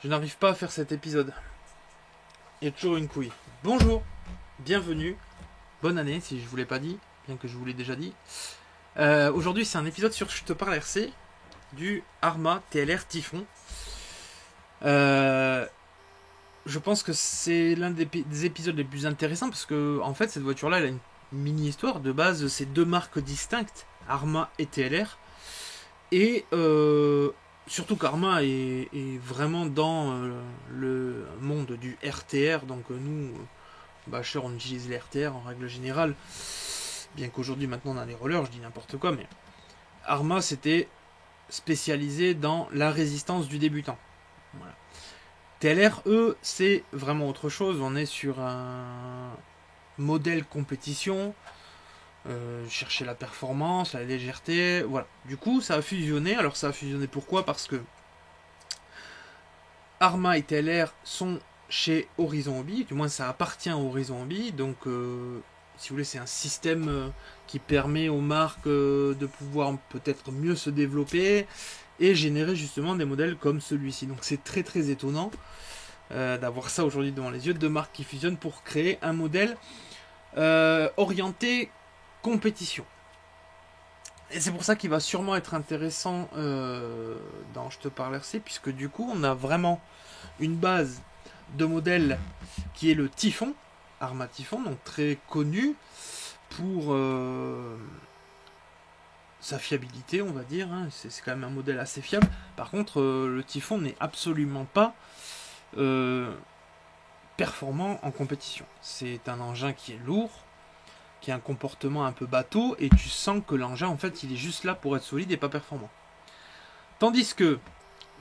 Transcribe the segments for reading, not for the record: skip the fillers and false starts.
Je n'arrive pas à faire cet épisode. Il y a toujours une couille. Bonjour, bienvenue, bonne année si je vous l'ai pas dit, bien que je vous l'ai déjà dit. Aujourd'hui c'est un épisode sur Je te parle RC du Arrma TLR Typhon. Je pense que c'est l'un des épisodes les plus intéressants parce que en fait cette voiture là elle a une mini histoire. De base c'est deux marques distinctes, Arrma et TLR. Et surtout qu'Arrma est vraiment dans le monde du RTR, donc nous, bâcheurs, on utilise les RTR en règle générale, bien qu'aujourd'hui maintenant on a les rollers, je dis n'importe quoi, mais Arrma c'était spécialisé dans la résistance du débutant. Voilà. TLR, eux, c'est vraiment autre chose, on est sur un modèle compétition, chercher la performance, la légèreté, voilà. Du coup, ça a fusionné. Alors, ça a fusionné pourquoi? Parce que Arrma et TLR sont chez Horizon Hobby, du moins ça appartient à Horizon Hobby, donc si vous voulez, c'est un système qui permet aux marques de pouvoir peut-être mieux se développer et générer justement des modèles comme celui-ci. Donc, c'est très très étonnant d'avoir ça aujourd'hui devant les yeux, deux marques qui fusionnent pour créer un modèle orienté compétition. Et c'est pour ça qu'il va sûrement être intéressant dans Je te parle RC, puisque du coup on a vraiment une base de modèle qui est le Typhon, Arrma Typhon, donc très connu pour sa fiabilité, on va dire, hein. C'est quand même un modèle assez fiable. Par contre, le Typhon n'est absolument pas performant en compétition. C'est un engin qui est lourd, qui a un comportement un peu bateau, et tu sens que l'engin en fait il est juste là pour être solide et pas performant. Tandis que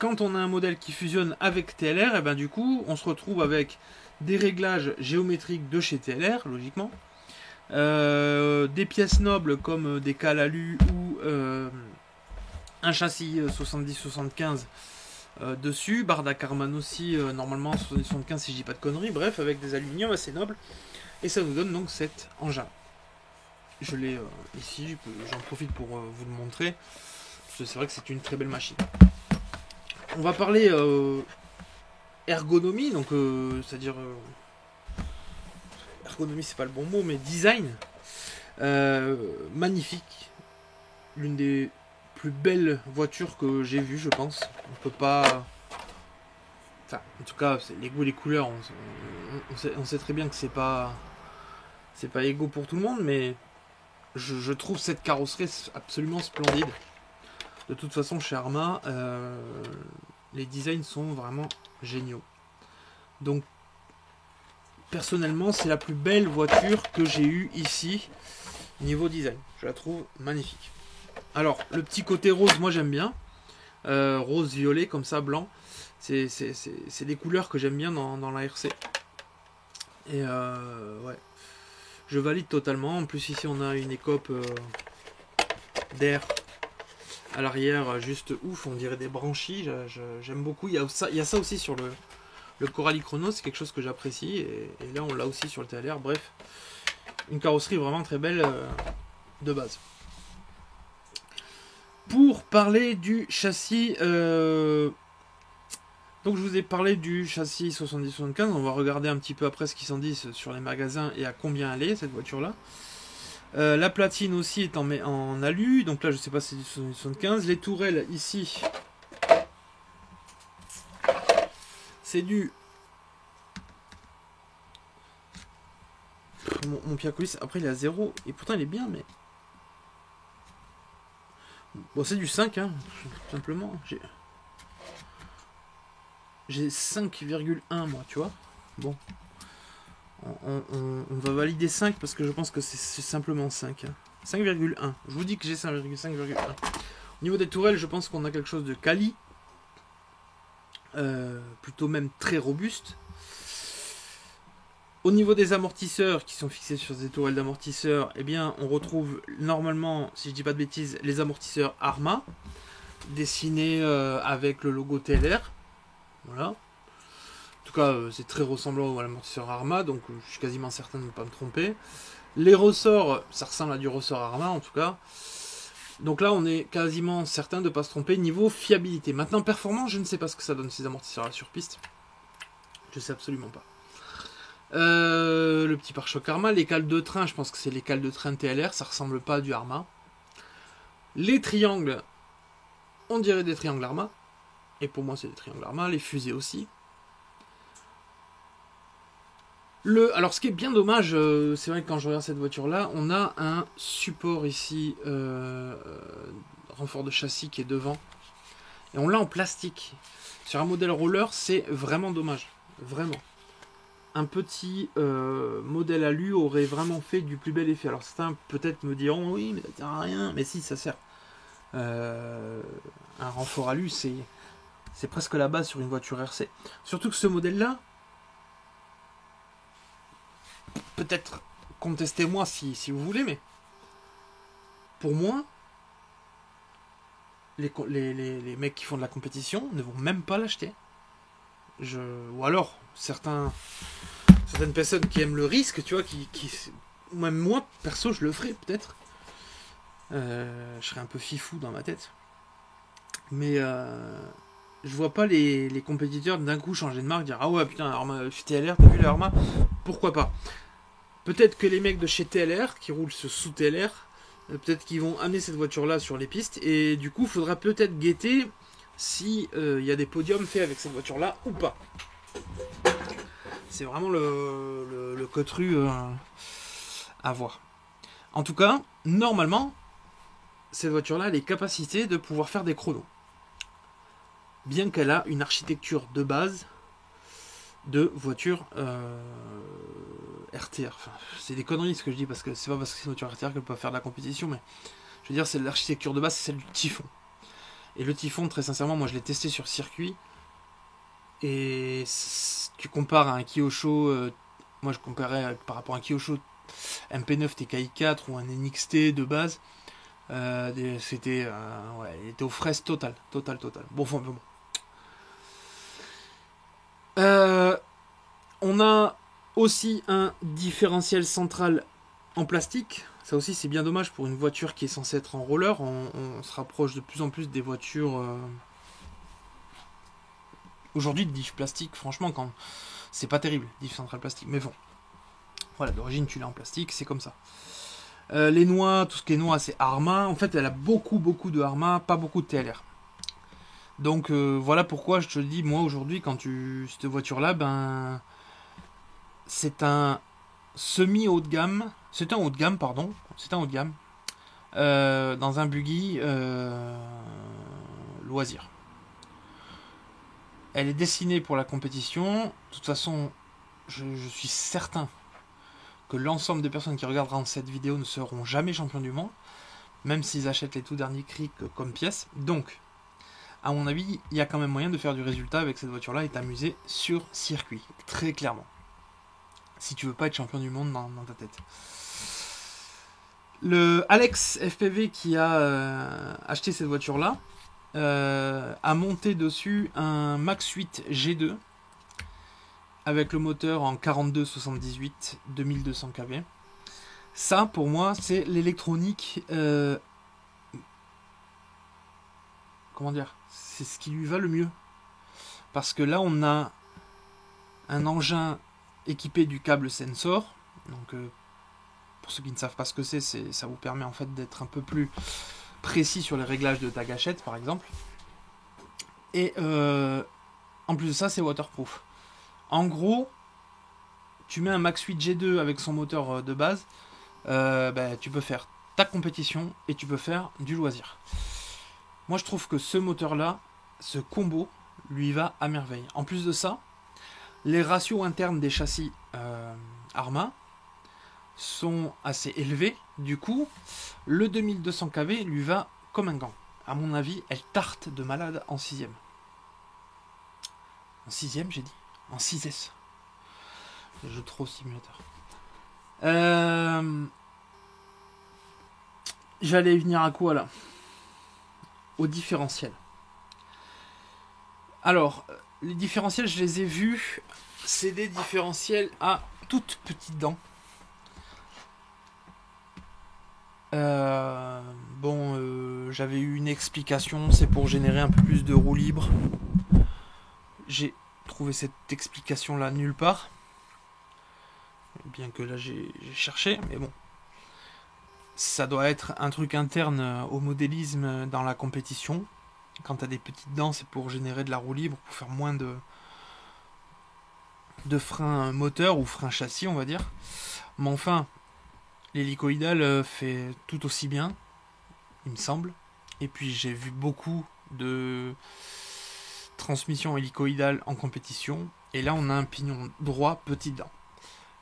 quand on a un modèle qui fusionne avec TLR, et ben du coup on se retrouve avec des réglages géométriques de chez TLR, logiquement, des pièces nobles comme des cales alu ou un châssis 70-75 dessus, barre d'Ackerman aussi, normalement 70-75 si je dis pas de conneries, bref, avec des aluminiums assez nobles, et ça nous donne donc cet engin. Je l'ai ici, j'en profite pour vous le montrer, parce que c'est vrai que c'est une très belle machine. On va parler ergonomie, donc c'est-à-dire ergonomie c'est pas le bon mot, mais design. Magnifique, l'une des plus belles voitures que j'ai vues, je pense. On peut pas, enfin, en tout cas, les goûts et les couleurs, on sait très bien que c'est pas égaux pour tout le monde, mais je trouve cette carrosserie absolument splendide. De toute façon, chez Arrma, les designs sont vraiment géniaux. Donc, personnellement, c'est la plus belle voiture que j'ai eue ici, niveau design. Je la trouve magnifique. Alors, le petit côté rose, moi j'aime bien. Rose-violet, comme ça, blanc. C'est des couleurs que j'aime bien dans la RC. Et ouais. Je valide totalement. En plus, ici, on a une écope d'air à l'arrière, juste ouf. On dirait des branchies. J'aime beaucoup. Il y a ça aussi sur le Coralie Chrono. C'est quelque chose que j'apprécie. Et là, on l'a aussi sur le TLR. Bref, une carrosserie vraiment très belle de base. Pour parler du châssis... donc je vous ai parlé du châssis 70-75, on va regarder un petit peu après ce qu'ils en disent sur les magasins et à combien elle est cette voiture là. La platine aussi est en alu, donc là je sais pas si c'est du 75. Les tourelles ici, c'est du... Mon Piacolis, après il est à 0, et pourtant il est bien, mais... Bon, c'est du 5, hein, tout simplement. J'ai 5,1 moi, tu vois. Bon. On va valider 5 parce que je pense que c'est simplement 5. Hein. 5,1. Je vous dis que j'ai 5,1. Au niveau des tourelles, je pense qu'on a quelque chose de quali. Plutôt même très robuste. Au niveau des amortisseurs qui sont fixés sur des tourelles d'amortisseurs, eh bien, on retrouve normalement, si je dis pas de bêtises, les amortisseurs Arrma, dessinés avec le logo TLR. Voilà. En tout cas, c'est très ressemblant à l'amortisseur Arrma, donc je suis quasiment certain de ne pas me tromper. Les ressorts, ça ressemble à du ressort Arrma en tout cas. Donc là, on est quasiment certain de ne pas se tromper niveau fiabilité. Maintenant, performance, je ne sais pas ce que ça donne ces amortisseurs sur piste. Je sais absolument pas. Le petit pare-choc Arma, les cales de train, je pense que c'est les cales de train TLR, ça ressemble pas à du Arma. Les triangles, on dirait des triangles Arma. Et pour moi, c'est des triangles Arma. Les fusées aussi. Alors, ce qui est bien dommage, c'est vrai que quand je regarde cette voiture-là, on a un support ici, renfort de châssis qui est devant. Et on l'a en plastique. Sur un modèle roller, c'est vraiment dommage. Vraiment. Un petit modèle alu aurait vraiment fait du plus bel effet. Alors certains peut-être me diront, oui, mais ça sert à rien. Mais si, ça sert. Un renfort alu, c'est presque la base sur une voiture RC. Surtout que ce modèle-là, peut-être contestez-moi si vous voulez, mais pour moi, les mecs qui font de la compétition ne vont même pas l'acheter. Ou alors, certaines personnes qui aiment le risque, tu vois, même moi, perso, je le ferais peut-être. Je serais un peu fifou dans ma tête. Mais je vois pas les compétiteurs d'un coup changer de marque, dire ah ouais putain, Arma, TLR, t'as vu l'Arma, pourquoi pas. Peut-être que les mecs de chez TLR qui roulent sous TLR, peut-être qu'ils vont amener cette voiture-là sur les pistes, et du coup, il faudra peut-être guetter si y a des podiums faits avec cette voiture-là ou pas. C'est vraiment le cotru à voir. En tout cas, normalement, cette voiture-là a les capacités de pouvoir faire des chronos. Bien qu'elle a une architecture de base de voiture RTR. Enfin, c'est des conneries ce que je dis, parce que c'est pas parce que c'est une voiture RTR qu'elle peut faire de la compétition, mais je veux dire, c'est l'architecture de base, c'est celle du Typhon. Et le Typhon, très sincèrement, moi je l'ai testé sur circuit, et tu compares à un Kyosho, moi je comparais par rapport à un Kyosho MP9 TKI 4 ou un NXT de base, c'était il était aux fraises total. Bon, enfin bon. On a aussi un différentiel central en plastique. Ça aussi c'est bien dommage pour une voiture qui est censée être en roller. On se rapproche de plus en plus des voitures aujourd'hui de diff plastique. Franchement, quand c'est pas terrible, diff central plastique. Mais bon, voilà, d'origine tu l'as en plastique, c'est comme ça. Les noix, tout ce qui est noix, c'est Arma. En fait, elle a beaucoup de Arma, pas beaucoup de TLR. Donc voilà pourquoi je te dis, moi aujourd'hui, quand cette voiture-là, ben c'est un semi-haut de gamme. C'est un haut de gamme, pardon. C'est un haut de gamme. Dans un buggy loisir. Elle est destinée pour la compétition. De toute façon, je suis certain que l'ensemble des personnes qui regarderont cette vidéo ne seront jamais champions du monde, même s'ils achètent les tout derniers Cric comme pièces. Donc, à mon avis, il y a quand même moyen de faire du résultat avec cette voiture-là et t'amuser sur circuit, très clairement. Si tu veux pas être champion du monde dans ta tête. Le Alex FPV qui a acheté cette voiture-là a monté dessus un Max 8 G2 avec le moteur en 4278 2200 kV. Ça, pour moi, c'est l'électronique. Comment dire ? C'est ce qui lui va le mieux. Parce que là, on a un engin équipé du câble sensor. Donc, pour ceux qui ne savent pas ce que c'est, ça vous permet en fait d'être un peu plus précis sur les réglages de ta gâchette, par exemple. Et en plus de ça, c'est waterproof. En gros, tu mets un Max 8 G2 avec son moteur de base, tu peux faire ta compétition et tu peux faire du loisir. Moi, je trouve que ce moteur-là, ce combo, lui va à merveille. En plus de ça, les ratios internes des châssis Arma sont assez élevés. Du coup, le 2200 kV lui va comme un gant. À mon avis, elle tarte de malade en 6ème. En 6ème, j'ai dit. En 6S. Je joue trop au simulateur. J'allais venir à quoi là ? Au différentiel. Alors, les différentiels, je les ai vus. C'est des différentiels à toutes petites dents. Bon, j'avais eu une explication, c'est pour générer un peu plus de roue libre. J'ai trouvé cette explication-là nulle part. Bien que là j'ai cherché, mais bon. Ça doit être un truc interne au modélisme dans la compétition. Quand t'as des petites dents, c'est pour générer de la roue libre, pour faire moins de freins moteur ou freins châssis, on va dire. Mais enfin, l'hélicoïdal fait tout aussi bien, il me semble. Et puis j'ai vu beaucoup de transmissions hélicoïdales en compétition. Et là, on a un pignon droit, petite dent.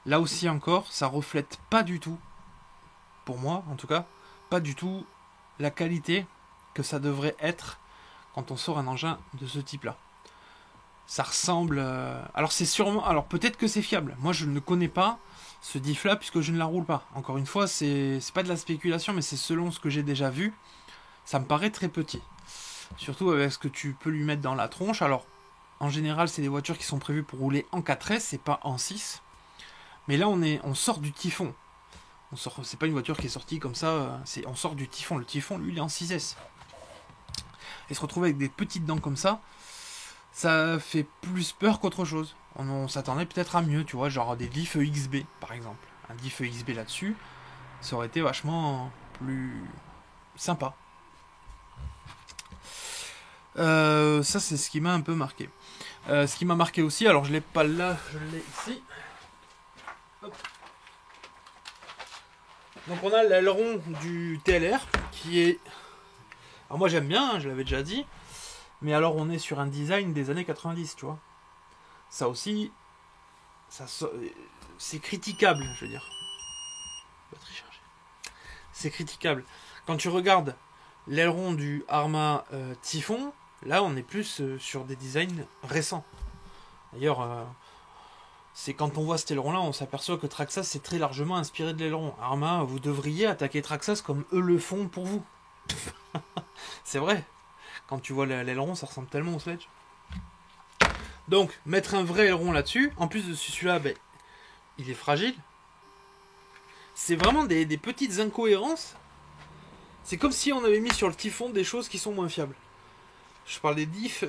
Là aussi encore, ça reflète pas du tout, pour moi en tout cas, pas du tout la qualité que ça devrait être quand on sort un engin de ce type-là. Ça ressemble... Alors c'est sûrement... Alors peut-être que c'est fiable. Moi je ne connais pas ce diff-là puisque je ne la roule pas. Encore une fois, c'est pas de la spéculation, mais c'est selon ce que j'ai déjà vu. Ça me paraît très petit. Surtout avec ce que tu peux lui mettre dans la tronche. Alors, en général, c'est des voitures qui sont prévues pour rouler en 4S et pas en 6. Mais là, on sort du Typhon. C'est pas une voiture qui est sortie comme ça. On sort du Typhon. Le Typhon, lui, il est en 6S. Et se retrouver avec des petites dents comme ça fait plus peur qu'autre chose. On s'attendait peut-être à mieux, tu vois, genre des diffs XB, par exemple. Un diff XB là-dessus, ça aurait été vachement plus sympa. Ça, c'est ce qui m'a un peu marqué. Ce qui m'a marqué aussi, alors je l'ai pas là, je l'ai ici. Hop. Donc on a l'aileron du TLR qui est... Alors moi j'aime bien, hein, je l'avais déjà dit. Mais alors on est sur un design des années 90, tu vois. Ça aussi, c'est critiquable, je veux dire. Batterie chargée. C'est critiquable. Quand tu regardes l'aileron du Arma Typhon, là on est plus sur des designs récents. D'ailleurs, c'est quand on voit cet aileron là, on s'aperçoit que Traxxas c'est très largement inspiré de l'aileron. Arma, vous devriez attaquer Traxxas comme eux le font pour vous. C'est vrai. Quand tu vois l'aileron, ça ressemble tellement au Sledge. Donc, mettre un vrai aileron là-dessus, en plus de celui-là, ben, il est fragile. C'est vraiment des petites incohérences. C'est comme si on avait mis sur le Typhon des choses qui sont moins fiables. Je parle des diffs,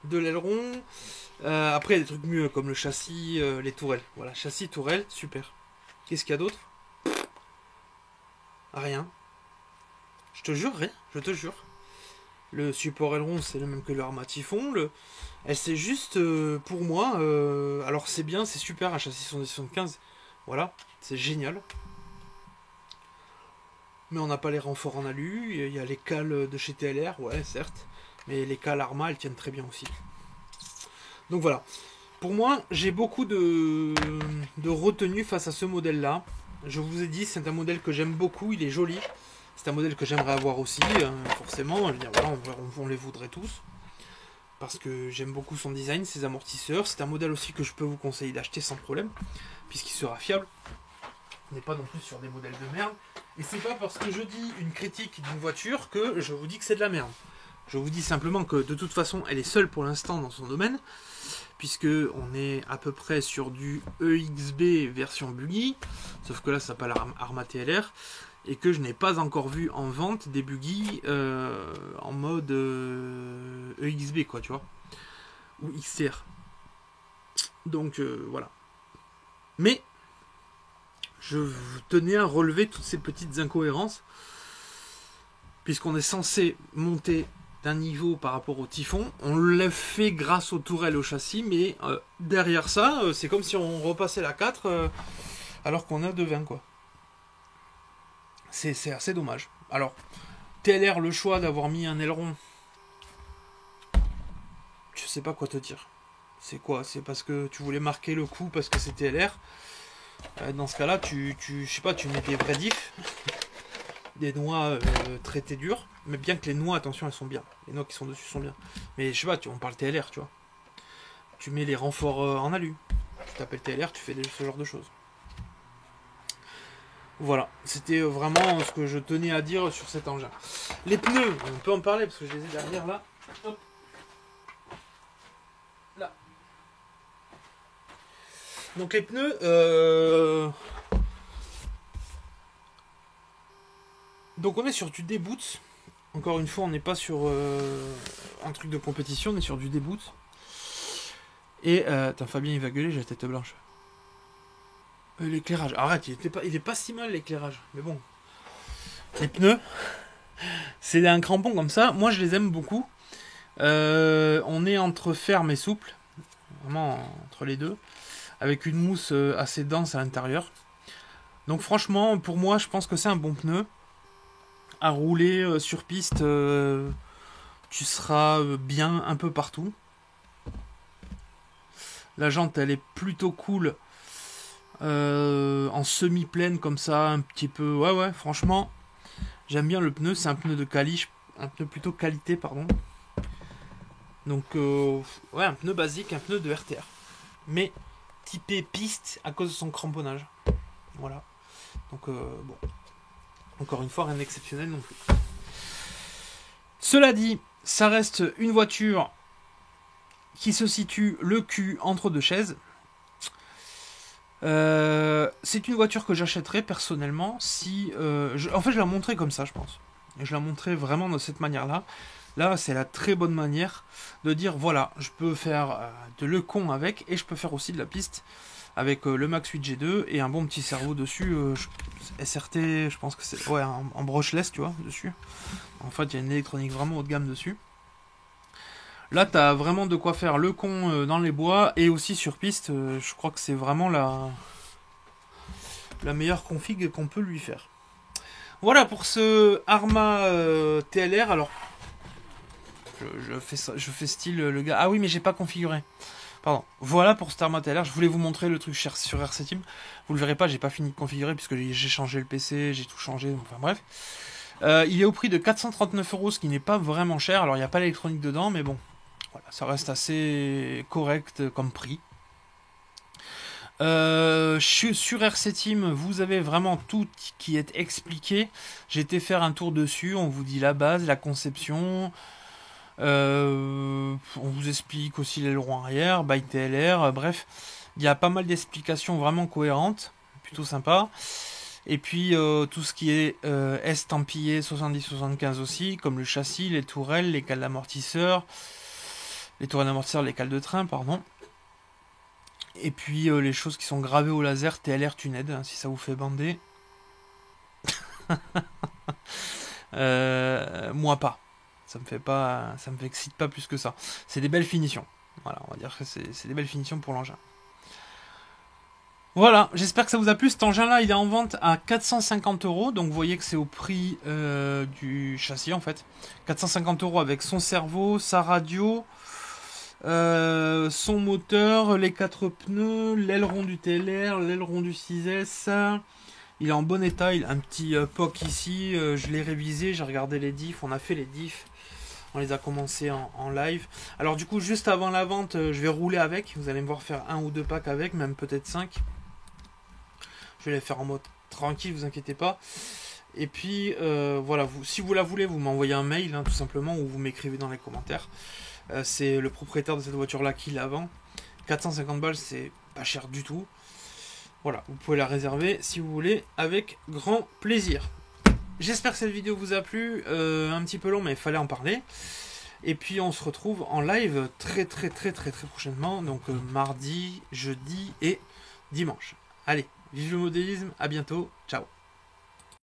de l'aileron. Après, il y a des trucs mieux, comme le châssis, les tourelles. Voilà, châssis, tourelle, super. Qu'est-ce qu'il y a d'autre? Rien. Je te jure, rien. Je te jure. Le support aileron, c'est le même que le Arma Typhon. Elle, c'est juste, pour moi, alors c'est bien, c'est super, un châssis 75. Voilà, c'est génial. Mais on n'a pas les renforts en alu. Il y a les cales de chez TLR, ouais, certes. Mais les cales Arma, elles tiennent très bien aussi. Donc voilà. Pour moi, j'ai beaucoup de retenue face à ce modèle-là. Je vous ai dit, c'est un modèle que j'aime beaucoup, il est joli. C'est un modèle que j'aimerais avoir aussi, forcément. Je veux dire, voilà, on les voudrait tous. Parce que j'aime beaucoup son design, ses amortisseurs. C'est un modèle aussi que je peux vous conseiller d'acheter sans problème, puisqu'il sera fiable. On n'est pas non plus sur des modèles de merde. Et c'est pas parce que je dis une critique d'une voiture que je vous dis que c'est de la merde. Je vous dis simplement que de toute façon, elle est seule pour l'instant dans son domaine, puisque on est à peu près sur du EXB version buggy, sauf que là ça s'appelle Arma TLR, et que je n'ai pas encore vu en vente des buggy en mode EXB, quoi, tu vois, ou XTR. Donc voilà. Mais je tenais à relever toutes ces petites incohérences, puisqu'on est censé monter d'un niveau par rapport au Typhon. On l'a fait grâce aux tourelles au châssis, mais derrière ça, c'est comme si on repassait la 4 alors qu'on a 2,20, quoi. C'est assez dommage. Alors, TLR, le choix d'avoir mis un aileron, je sais pas quoi te dire. C'est quoi? C'est parce que tu voulais marquer le coup parce que c'est TLR. Dans ce cas-là, je sais pas, tu mets des vrais diffs, des noix traitées dures, mais bien que les noix, attention, elles sont bien. Les noix qui sont dessus sont bien. Mais je sais pas, on parle TLR, tu vois. Tu mets les renforts en alu. Tu t'appelles TLR, tu fais ce genre de choses. Voilà, c'était vraiment ce que je tenais à dire sur cet engin. Les pneus, on peut en parler parce que je les ai derrière là. Hop. Là. Donc les pneus, Donc on est sur du déboot. Encore une fois, on n'est pas sur un truc de compétition, on est sur du déboot. Et Fabien il va gueuler, j'ai la tête blanche. L'éclairage, arrête, il est pas si mal l'éclairage, mais bon. Les pneus, c'est un crampon comme ça, moi je les aime beaucoup. On est entre ferme et souple, vraiment entre les deux, avec une mousse assez dense à l'intérieur. Donc franchement, pour moi, je pense que c'est un bon pneu. À rouler sur piste, tu seras bien un peu partout. La jante, elle est plutôt cool. En semi-pleine comme ça, un petit peu. Ouais, franchement, j'aime bien le pneu. C'est un pneu de un pneu plutôt qualité, pardon. Donc, ouais, un pneu basique, un pneu de RTR. Mais typé piste à cause de son cramponnage. Voilà. Donc, bon. Encore une fois, rien d'exceptionnel non plus. Cela dit, ça reste une voiture qui se situe le cul entre deux chaises. C'est une voiture que j'achèterais personnellement si... en fait, je la montrais comme ça, je pense. Je la montrais vraiment de cette manière-là. Là, c'est la très bonne manière de dire, voilà, je peux faire de le con avec, et je peux faire aussi de la piste avec le Max 8 G2 et un bon petit cerveau dessus. SRT, je pense que c'est... Ouais, en brushless, tu vois, dessus. En fait, il y a une électronique vraiment haut de gamme dessus. Là, t'as vraiment de quoi faire le con dans les bois et aussi sur piste. Je crois que c'est vraiment la meilleure config qu'on peut lui faire. Voilà pour ce Arma TLR. Alors, je fais style le gars. Ah oui, mais j'ai pas configuré. Pardon. Voilà pour cet Arma TLR. Je voulais vous montrer le truc sur RC Team. Vous le verrez pas, j'ai pas fini de configurer puisque j'ai changé le PC, j'ai tout changé. Enfin bref. Il est au prix de 439 €, ce qui n'est pas vraiment cher. Alors, il n'y a pas l'électronique dedans, mais bon. Voilà, ça reste assez correct comme prix. Sur RC Team, vous avez vraiment tout qui est expliqué. J'ai été faire un tour dessus. On vous dit la base, la conception. On vous explique aussi l'aileron arrière, by TLR. Bref, il y a pas mal d'explications vraiment cohérentes. Plutôt sympa. Et puis tout ce qui est estampillé 70-75 aussi, comme le châssis, les tourelles, les cales d'amortisseur. Les tourelles d'amortisseur, les cales de train, pardon. Et puis les choses qui sont gravées au laser, TLR Tuned, hein, si ça vous fait bander. Moi pas. Ça me excite pas plus que ça. C'est des belles finitions. Voilà, on va dire que c'est des belles finitions pour l'engin. Voilà, j'espère que ça vous a plu. Cet engin-là, il est en vente à 450 €. Donc vous voyez que c'est au prix du châssis en fait. 450 € avec son cerveau, sa radio. Son moteur, les 4 pneus, l'aileron du TLR, l'aileron du 6S. Il est en bon état, il a un petit POC ici. Je l'ai révisé, j'ai regardé les diffs, on a fait les diffs. On les a commencés en live. Alors du coup, juste avant la vente, je vais rouler avec. Vous allez me voir faire 1 ou 2 packs avec, même peut-être 5. Je vais les faire en mode tranquille, vous inquiétez pas. Et puis, voilà, si vous la voulez, vous m'envoyez un mail, hein, tout simplement, ou vous m'écrivez dans les commentaires. C'est le propriétaire de cette voiture-là qui la vend. 450 balles, c'est pas cher du tout. Voilà, vous pouvez la réserver si vous voulez, avec grand plaisir. J'espère que cette vidéo vous a plu. Un petit peu long, mais il fallait en parler. Et puis on se retrouve en live très prochainement. Donc mardi, jeudi et dimanche. Allez, vive le modélisme, à bientôt, ciao.